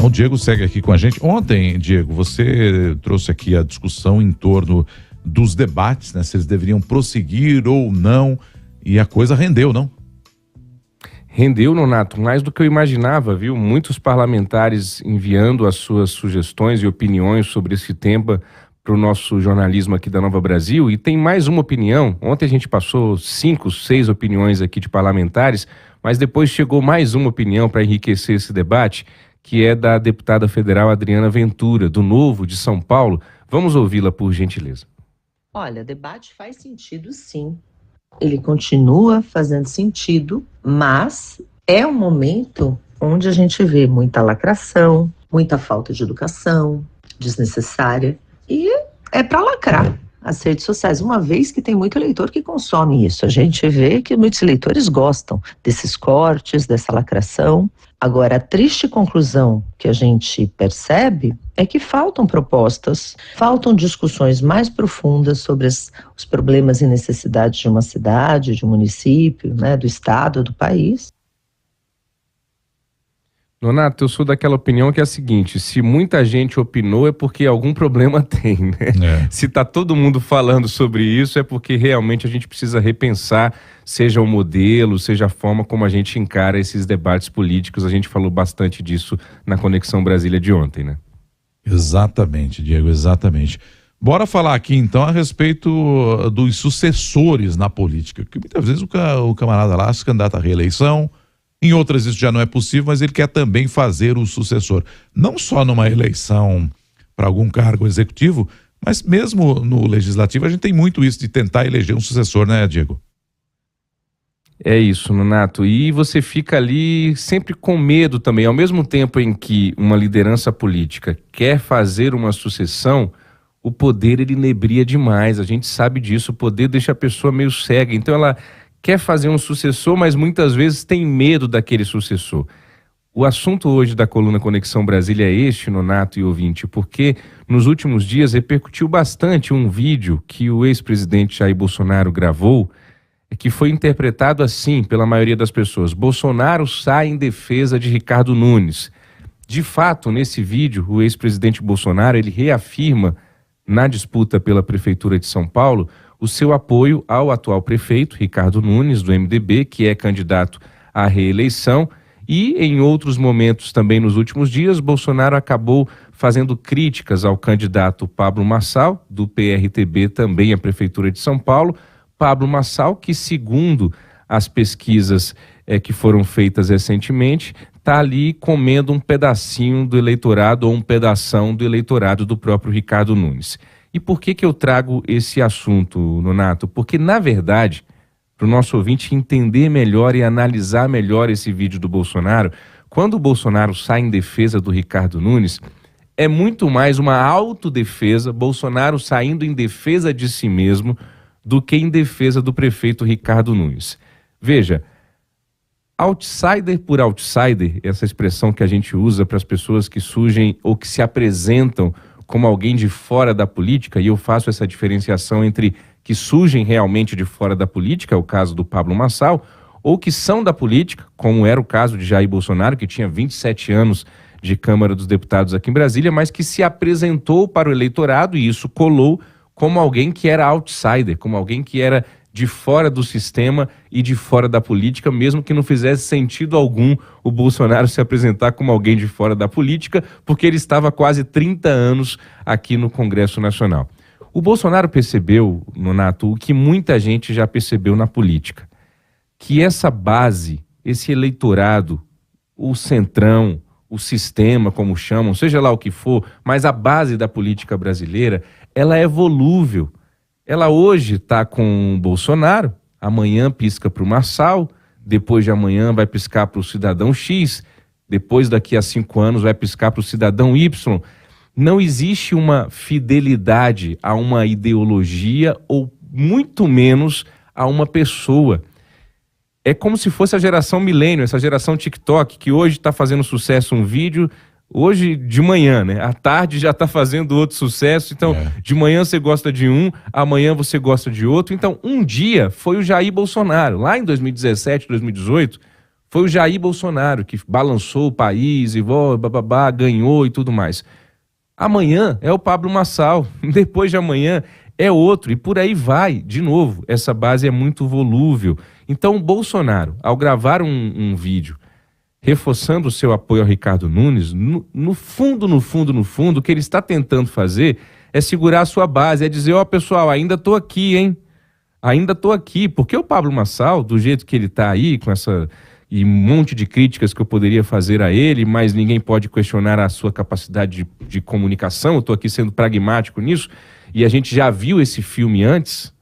O Diego segue aqui com a gente. Ontem, Diego, você trouxe aqui a discussão em torno dos debates, né? Se eles deveriam prosseguir ou não, e a coisa rendeu, não? Rendeu, Nonato, mais do que eu imaginava, viu? Muitos parlamentares enviando as suas sugestões e opiniões sobre esse tema para o nosso jornalismo aqui da Nova Brasil. E tem mais uma opinião. Ontem a gente passou 5, 6 opiniões aqui de parlamentares, mas depois chegou mais uma opinião para enriquecer esse debate, que é da deputada federal Adriana Ventura, do Novo, de São Paulo. Vamos ouvi-la, por gentileza. Olha, debate faz sentido, sim. Ele continua fazendo sentido, mas é um momento onde a gente vê muita lacração, muita falta de educação desnecessária, e é para lacrar as redes sociais, uma vez que tem muito eleitor que consome isso. A gente vê que muitos eleitores gostam desses cortes, dessa lacração. Agora, a triste conclusão que a gente percebe é que faltam propostas, faltam discussões mais profundas sobre os problemas e necessidades de uma cidade, de um município, né, do estado, do país. Nonato, eu sou daquela opinião que é a seguinte: se muita gente opinou é porque algum problema tem, né? Se tá todo mundo falando sobre isso é porque realmente a gente precisa repensar, seja o modelo, seja a forma como a gente encara esses debates políticos. A gente falou bastante disso na Conexão Brasília de ontem, né? Exatamente, Diego, exatamente. Bora falar aqui então a respeito dos sucessores na política, porque muitas vezes o camarada lá se candidata à reeleição. Em outras isso já não é possível, mas ele quer também fazer o sucessor. Não só numa eleição para algum cargo executivo, mas mesmo no legislativo a gente tem muito isso de tentar eleger um sucessor, né, Diego? É isso, Nonato. E você fica ali sempre com medo também. Ao mesmo tempo em que uma liderança política quer fazer uma sucessão, o poder ele inebria demais. A gente sabe disso. O poder deixa a pessoa meio cega. Então ela quer fazer um sucessor, mas muitas vezes tem medo daquele sucessor. O assunto hoje da coluna Conexão Brasília é este, Nonato e ouvinte, porque nos últimos dias repercutiu bastante um vídeo que o ex-presidente Jair Bolsonaro gravou, que foi interpretado assim pela maioria das pessoas: Bolsonaro sai em defesa de Ricardo Nunes. De fato, nesse vídeo, o ex-presidente Bolsonaro ele reafirma, na disputa pela Prefeitura de São Paulo, o seu apoio ao atual prefeito, Ricardo Nunes, do MDB, que é candidato à reeleição. E em outros momentos também nos últimos dias, Bolsonaro acabou fazendo críticas ao candidato Pablo Marçal, do PRTB, também à Prefeitura de São Paulo. Pablo Marçal, que segundo as pesquisas que foram feitas recentemente, está ali comendo um pedacinho do eleitorado ou um pedação do eleitorado do próprio Ricardo Nunes. E por que eu trago esse assunto, Nonato? Porque, na verdade, para o nosso ouvinte entender melhor e analisar melhor esse vídeo do Bolsonaro, quando o Bolsonaro sai em defesa do Ricardo Nunes, é muito mais uma autodefesa, Bolsonaro saindo em defesa de si mesmo, do que em defesa do prefeito Ricardo Nunes. Veja, outsider por outsider, essa expressão que a gente usa para as pessoas que surgem ou que se apresentam como alguém de fora da política, e eu faço essa diferenciação entre que surgem realmente de fora da política, é o caso do Pablo Marçal, ou que são da política, como era o caso de Jair Bolsonaro, que tinha 27 anos de Câmara dos Deputados aqui em Brasília, mas que se apresentou para o eleitorado, e isso colou como alguém que era outsider, como alguém que era de fora do sistema e de fora da política, mesmo que não fizesse sentido algum o Bolsonaro se apresentar como alguém de fora da política, porque ele estava há quase 30 anos aqui no Congresso Nacional. O Bolsonaro percebeu, Nonato, o que muita gente já percebeu na política, que essa base, esse eleitorado, o centrão, o sistema, como chamam, seja lá o que for, mas a base da política brasileira, ela é volúvel. Ela hoje está com o Bolsonaro, amanhã pisca para o Marçal, depois de amanhã vai piscar para o cidadão X, depois daqui a 5 anos vai piscar para o cidadão Y. Não existe uma fidelidade a uma ideologia ou muito menos a uma pessoa. É como se fosse a geração milênio, essa geração TikTok, que hoje está fazendo sucesso um vídeo, hoje de manhã, né? À tarde já está fazendo outro sucesso. Então, de manhã você gosta de um, amanhã você gosta de outro. Então, um dia foi o Jair Bolsonaro. Lá em 2017, 2018, Foi o Jair Bolsonaro que balançou o país e ganhou e tudo mais. Amanhã é o Pablo Marçal, depois de amanhã é outro, e por aí vai, de novo. Essa base é muito volúvel. Então o Bolsonaro, ao gravar um vídeo reforçando o seu apoio ao Ricardo Nunes, no fundo, o que ele está tentando fazer é segurar a sua base, é dizer, pessoal, ainda estou aqui, hein? Ainda estou aqui, porque o Pablo Marçal, do jeito que ele está aí, com essa... e um monte de críticas que eu poderia fazer a ele, mas ninguém pode questionar a sua capacidade de comunicação, eu estou aqui sendo pragmático nisso, e a gente já viu esse filme antes,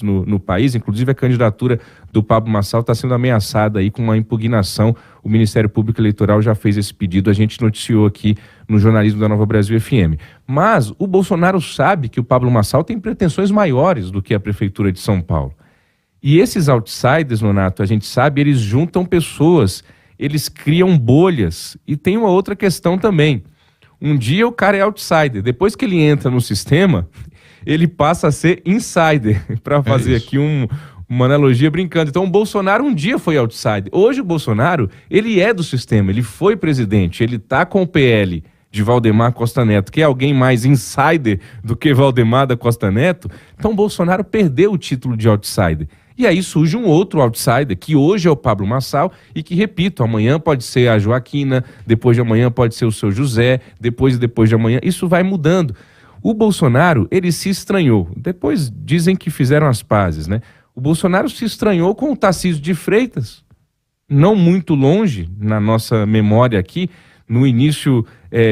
no país, inclusive a candidatura do Pablo Marçal está sendo ameaçada aí com uma impugnação, o Ministério Público Eleitoral já fez esse pedido, a gente noticiou aqui no jornalismo da Nova Brasil FM. Mas o Bolsonaro sabe que o Pablo Marçal tem pretensões maiores do que a Prefeitura de São Paulo. E esses outsiders, Nonato, a gente sabe, eles juntam pessoas, eles criam bolhas. E tem uma outra questão também. Um dia o cara é outsider, depois que ele entra no sistema, ele passa a ser insider, para fazer aqui uma analogia brincando. Então o Bolsonaro um dia foi outsider. Hoje o Bolsonaro, ele é do sistema, ele foi presidente, ele tá com o PL de Valdemar Costa Neto, que é alguém mais insider do que Valdemar da Costa Neto. Então o Bolsonaro perdeu o título de outsider. E aí surge um outro outsider, que hoje é o Pablo Marçal, e que, repito, amanhã pode ser a Joaquina, depois de amanhã pode ser o seu José, depois de amanhã, isso vai mudando. O Bolsonaro, ele se estranhou, depois dizem que fizeram as pazes, né? O Bolsonaro se estranhou com o Tarcísio de Freitas, não muito longe, na nossa memória aqui, no início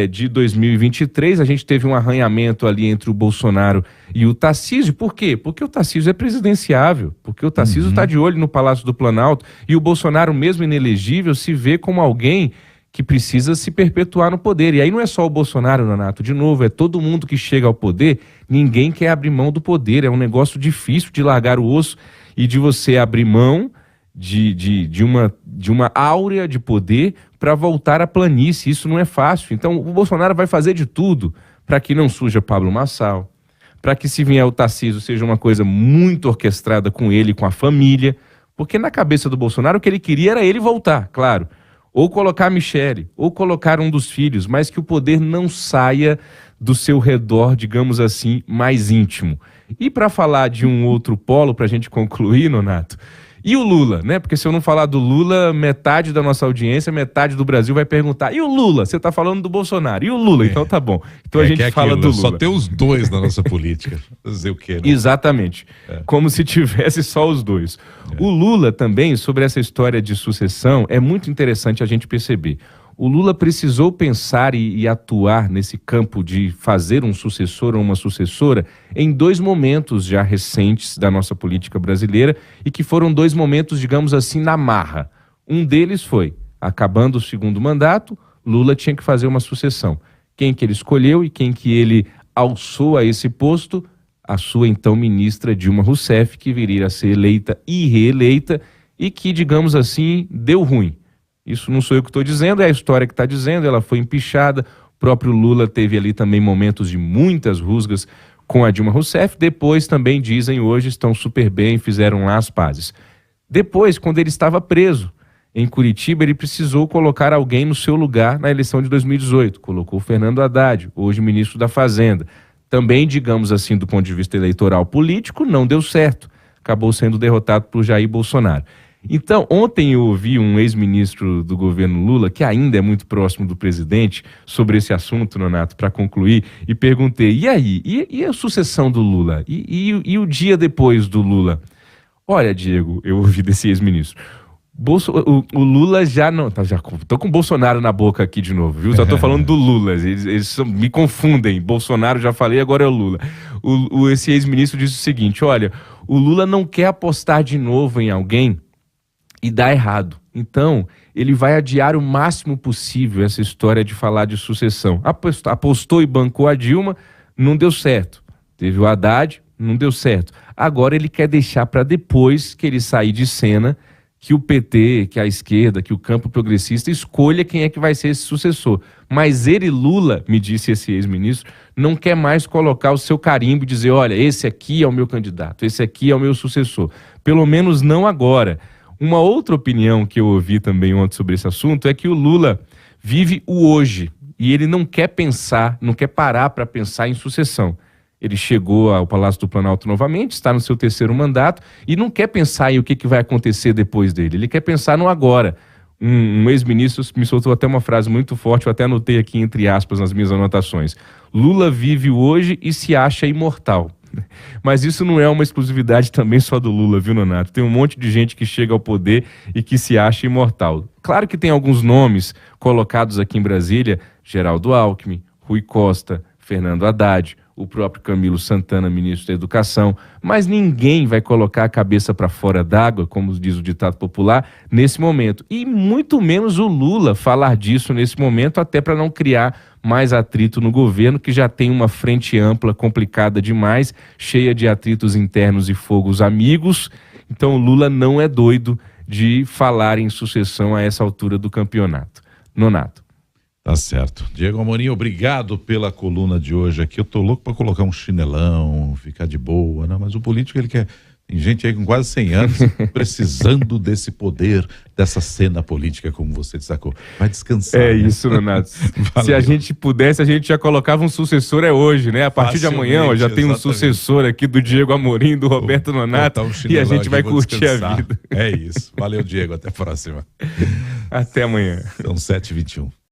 de 2023, a gente teve um arranhamento ali entre o Bolsonaro e o Tarcísio. Por quê? Porque o Tarcísio é presidenciável, porque o Tarcísio está de olho no Palácio do Planalto e o Bolsonaro, mesmo inelegível, se vê como alguém que precisa se perpetuar no poder. E aí não é só o Bolsonaro, Nonato, de novo, é todo mundo que chega ao poder, ninguém quer abrir mão do poder, é um negócio difícil de largar o osso e de você abrir mão de uma áurea de poder para voltar à planície. Isso não é fácil. Então o Bolsonaro vai fazer de tudo para que não surja Pablo Marçal, para que se vier o Tarcísio seja uma coisa muito orquestrada com ele, com a família, porque na cabeça do Bolsonaro o que ele queria era ele voltar, claro, ou colocar a Michele, ou colocar um dos filhos, mas que o poder não saia do seu redor, digamos assim, mais íntimo. E para falar de um outro polo, para a gente concluir, Nonato, e o Lula, né? Porque se eu não falar do Lula, metade da nossa audiência, metade do Brasil vai perguntar, e o Lula? Você tá falando do Bolsonaro. E o Lula? Então tá bom. Então a gente fala do Lula. Só tem os dois na nossa política. Fazer o quê, né? Exatamente. Como se tivesse só os dois. O Lula também, sobre essa história de sucessão, é muito interessante a gente perceber. O Lula precisou pensar e atuar nesse campo de fazer um sucessor ou uma sucessora em dois momentos já recentes da nossa política brasileira e que foram dois momentos, digamos assim, na marra. Um deles foi, acabando o segundo mandato, Lula tinha que fazer uma sucessão. Quem que ele escolheu e quem que ele alçou a esse posto? A sua então ministra Dilma Rousseff, que viria a ser eleita e reeleita e que, digamos assim, deu ruim. Isso não sou eu que estou dizendo, é a história que está dizendo, ela foi empichada, o próprio Lula teve ali também momentos de muitas rusgas com a Dilma Rousseff, depois também dizem hoje estão super bem, fizeram lá as pazes. Depois, quando ele estava preso em Curitiba, ele precisou colocar alguém no seu lugar na eleição de 2018, colocou o Fernando Haddad, hoje ministro da Fazenda. Também, digamos assim, do ponto de vista eleitoral político, não deu certo, acabou sendo derrotado por Jair Bolsonaro. Então, ontem eu ouvi um ex-ministro do governo Lula, que ainda é muito próximo do presidente, sobre esse assunto, Nonato, para concluir, e perguntei, e aí? E a sucessão do Lula? E o dia depois do Lula? Olha, Diego, eu ouvi desse ex-ministro, o Lula já não... Já tô com o Bolsonaro na boca aqui de novo, viu? Já tô falando do Lula, eles me confundem, Bolsonaro já falei, agora é o Lula. Esse ex-ministro disse o seguinte, olha, o Lula não quer apostar de novo em alguém e dá errado. Então, ele vai adiar o máximo possível essa história de falar de sucessão. Apostou e bancou a Dilma, não deu certo. Teve o Haddad, não deu certo. Agora ele quer deixar para depois que ele sair de cena, que o PT, que a esquerda, que o campo progressista escolha quem é que vai ser esse sucessor. Mas ele, Lula, me disse esse ex-ministro, não quer mais colocar o seu carimbo e dizer, olha, esse aqui é o meu candidato, esse aqui é o meu sucessor. Pelo menos não agora. Uma outra opinião que eu ouvi também ontem sobre esse assunto é que o Lula vive o hoje e ele não quer pensar, não quer parar para pensar em sucessão. Ele chegou ao Palácio do Planalto novamente, está no seu 3º mandato e não quer pensar em o que vai acontecer depois dele. Ele quer pensar no agora. Um ex-ministro me soltou até uma frase muito forte, eu até anotei aqui entre aspas nas minhas anotações. Lula vive o hoje e se acha imortal. Mas isso não é uma exclusividade também só do Lula, viu, Nonato? Tem um monte de gente que chega ao poder e que se acha imortal. Claro que tem alguns nomes colocados aqui em Brasília, Geraldo Alckmin, Rui Costa, Fernando Haddad, o próprio Camilo Santana, ministro da Educação, mas ninguém vai colocar a cabeça para fora d'água, como diz o ditado popular, nesse momento. E muito menos o Lula falar disso nesse momento, até para não criar mais atrito no governo, que já tem uma frente ampla, complicada demais, cheia de atritos internos e fogos amigos. Então o Lula não é doido de falar em sucessão a essa altura do campeonato. Nonato. Tá certo. Diego Amorim, obrigado pela coluna de hoje aqui. Eu tô louco para colocar um chinelão, ficar de boa, né? Mas o político, ele quer... Tem gente aí com quase 100 anos precisando desse poder, dessa cena política, como você destacou. Vai descansar. É, né? Isso, Renato. Se a gente pudesse, a gente já colocava um sucessor hoje, né? A partir de amanhã, ó, já tem um sucessor aqui do Diego Amorim, do Roberto Nonato, e a gente vai curtir a vida. É isso. Valeu, Diego. Até a próxima. Até amanhã. São 7h21.